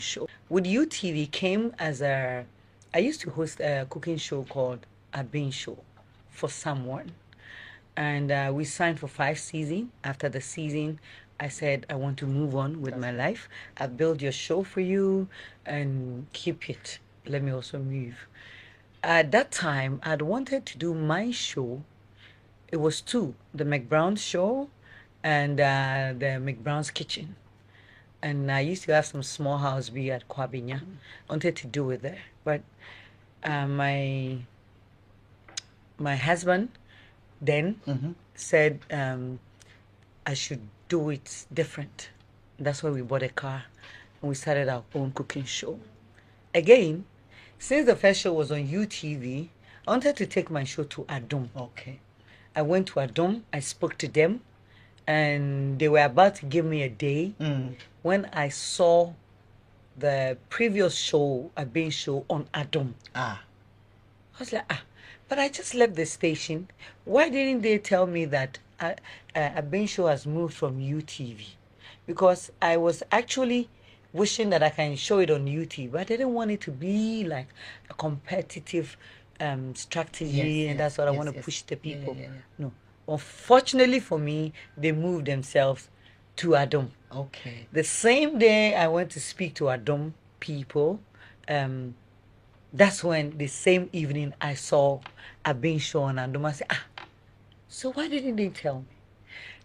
show. With UTV came as I used to host a cooking show called a Bean Show for someone. And we signed for 5 seasons. After the season, I said, I want to move on with my life. I built your show for you and keep it. Let me also move. At that time, I'd wanted to do my show. It was two, the Mcbrown show and the Mcbrown's kitchen. And I used to have some small house be at Kwabinya. Wanted to do it there. But my husband then said I should do it different. That's why we bought a car and we started our own cooking show. Again, since the first show was on UTV, I wanted to take my show to Adom. Okay. I went to Adom, I spoke to them, and they were about to give me a day when I saw the previous show, a Bean show on Adom. I was like, but I just left the station. Why didn't they tell me that a Bean show has moved from UTV? Because I was actually wishing that I can show it on YouTube, but I didn't want it to be like a competitive strategy, and that's what I want to push the people. No. Unfortunately for me, they moved themselves to Adom. Okay. The same day I went to speak to Adom people, that's when the same evening I saw a Bean show on Adom. I said, so why didn't they tell me?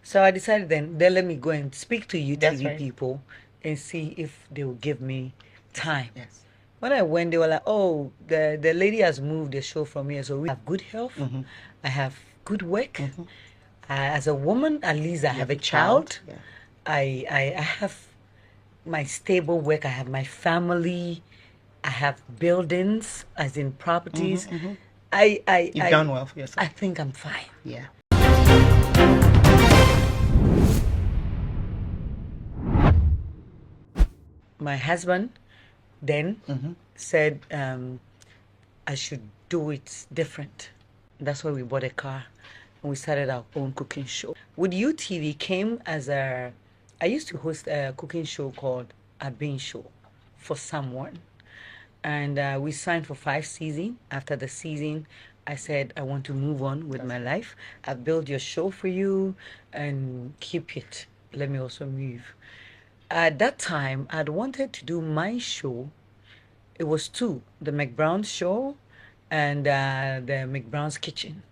So I decided then let me go and speak to UTV people and see if they will give me time. Yes. When I went, they were like, oh, the lady has moved the show from here, so we have good health. I have good work. As a woman, at least I have a child. Yeah. I have my stable work. I have my family. I have buildings, as in properties. You've done well for yourself. I think I'm fine. Yeah. My husband then said I should do it different. That's why we bought a car and we started our own cooking show. With UTV came as I used to host a cooking show called a Bean Show for someone. And we signed for 5 seasons. After the season, I said, I want to move on with my life. I built your show for you and keep it. Let me also move. At that time, I'd wanted to do my show. It was two, the Mcbrown show and the Mcbrown's kitchen.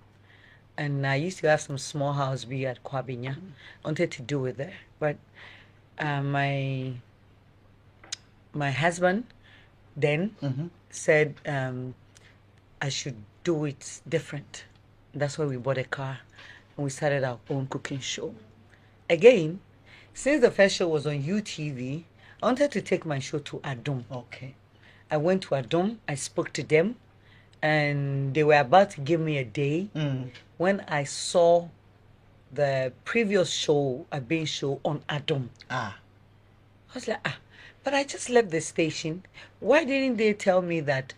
And I used to have some small house be at Kwabinya. Wanted to do it there. But my husband then said I should do it different. That's why we bought a car and we started our own cooking show. Again, since the first show was on UTV, I wanted to take my show to Adom. Okay. I went to Adom, I spoke to them, and they were about to give me a day when I saw the previous show, a Bean show on Adom. I was like, but I just left the station. Why didn't they tell me that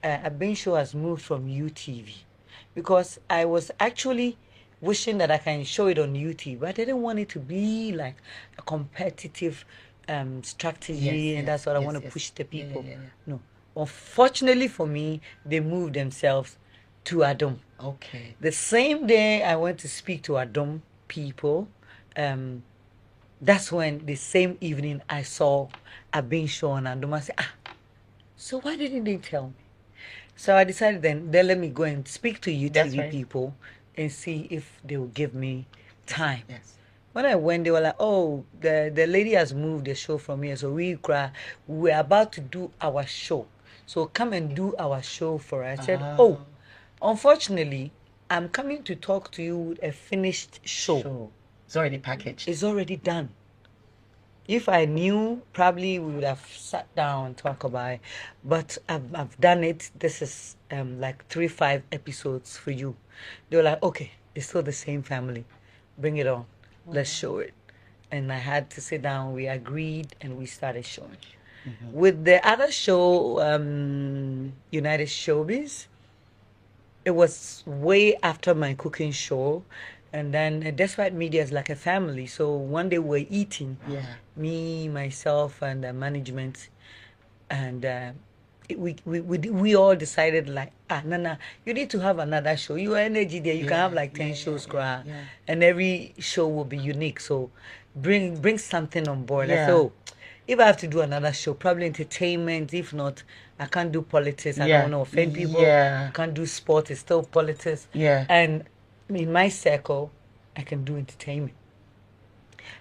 a Bean show has moved from UTV? Because I was actually wishing that I can show it on YouTube, but I didn't want it to be like a competitive strategy, and that's what I want to push the people. No. Unfortunately for me, they moved themselves to Adom. Okay. The same day I went to speak to Adom people, that's when the same evening I saw a Bean show on Adom. I said, so why didn't they tell me? So I decided then let me go and speak to UTV people and see if they will give me time. Yes. When I went, they were like, oh, the lady has moved the show from here, so we're about to do our show. So come and do our show for us. I said, oh, unfortunately, I'm coming to talk to you with a finished show. It's already packaged. It's already done. If I knew, probably we would have sat down and talked about it. But I've done it. This is like 3-5 episodes for you. They were like, okay, it's still the same family. Bring it on. Let's show it. And I had to sit down. We agreed and we started showing. With the other show, United Showbiz, it was way after my cooking show. And then despite media is like a family. So one day we're eating, me, myself, and the management, and we all decided like, Nana, you need to have another show. Your energy there, you can have like 10 shows, and every show will be unique. So bring something on board. I said, oh, if I have to do another show, probably entertainment. If not, I can't do politics. I don't want to offend people. I can't do sport. It's still politics. And in my circle, I can do entertainment.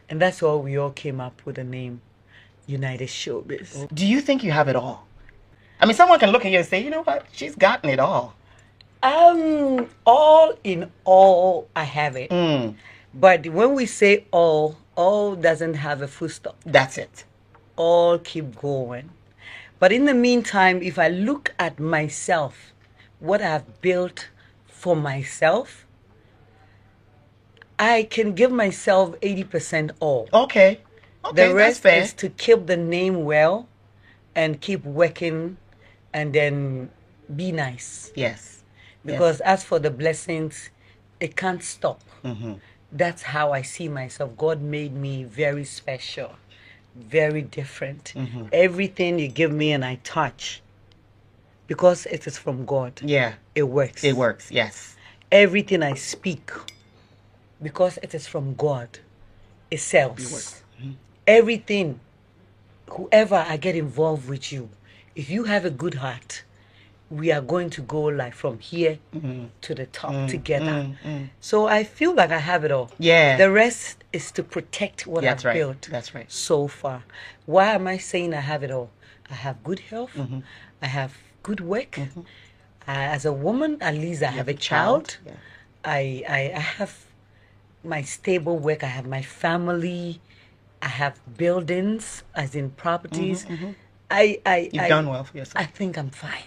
And that's all we all came up with the name United Showbiz. Do you think you have it all? I mean, someone can look at you and say, you know what? She's gotten it all. All in all, I have it. But when we say all doesn't have a full stop. That's it. All keep going. But in the meantime, if I look at myself, what I've built for myself, I can give myself 80% all. Okay. The rest is to keep the name well and keep working and then be nice. Yes. Because as for the blessings, it can't stop. That's how I see myself. God made me very special, very different. Everything you give me and I touch, because it is from God. It works. It works, yes. Everything I speak, because it is from God, it sells. Everything, whoever I get involved with you, if you have a good heart, we are going to go like from here to the top together. So I feel like I have it all. The rest is to protect what I've built so far. Why am I saying I have it all? I have good health. I have good work. As a woman, at least I have a child. I have my stable work. I have my family. I have buildings, as in properties. You've done well for yourself. I think I'm fine.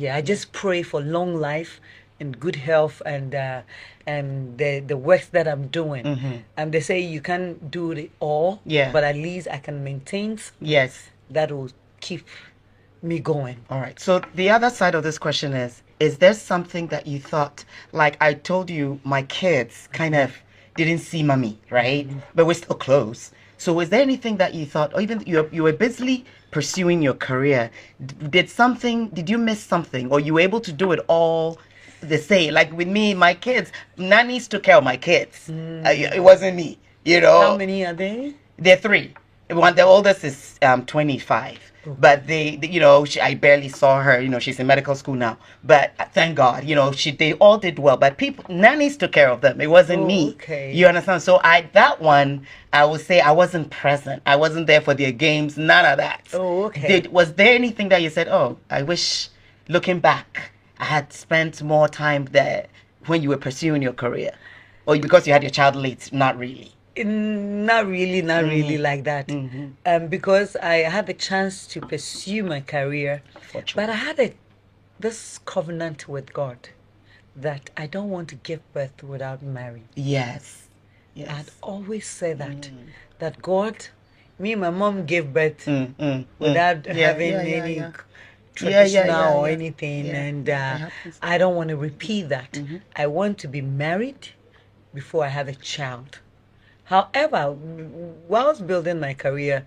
I just pray for long life and good health and the work that I'm doing. And they say you can't do it all, but at least I can maintain. That will keep me going. All right. So the other side of this question is there something that you thought, like I told you, my kids kind of didn't see mommy, right? But we're still close. So was there anything that you thought, or even you were busily pursuing your career, did you miss something, or you were able to do it all the same? Like with me, my kids, nannies took care of my kids. It wasn't me, you know. How many are they? They're 3. The oldest is 25. But I barely saw her. She's in medical school now. But thank God, they all did well. But nannies took care of them. It wasn't me. You understand? So that one, I would say I wasn't present. I wasn't there for their games. None of that. Was there anything that you said, oh, I wish, looking back, I had spent more time there when you were pursuing your career? Or because you had your child late? Not really. Not really like that. Because I had the chance to pursue my career, but I had this covenant with God that I don't want to give birth without marrying. Yes. I'd always say that God, me and my mom gave birth without having any traditional or anything, and I don't want to repeat that. I want to be married before I have a child. However, whilst building my career,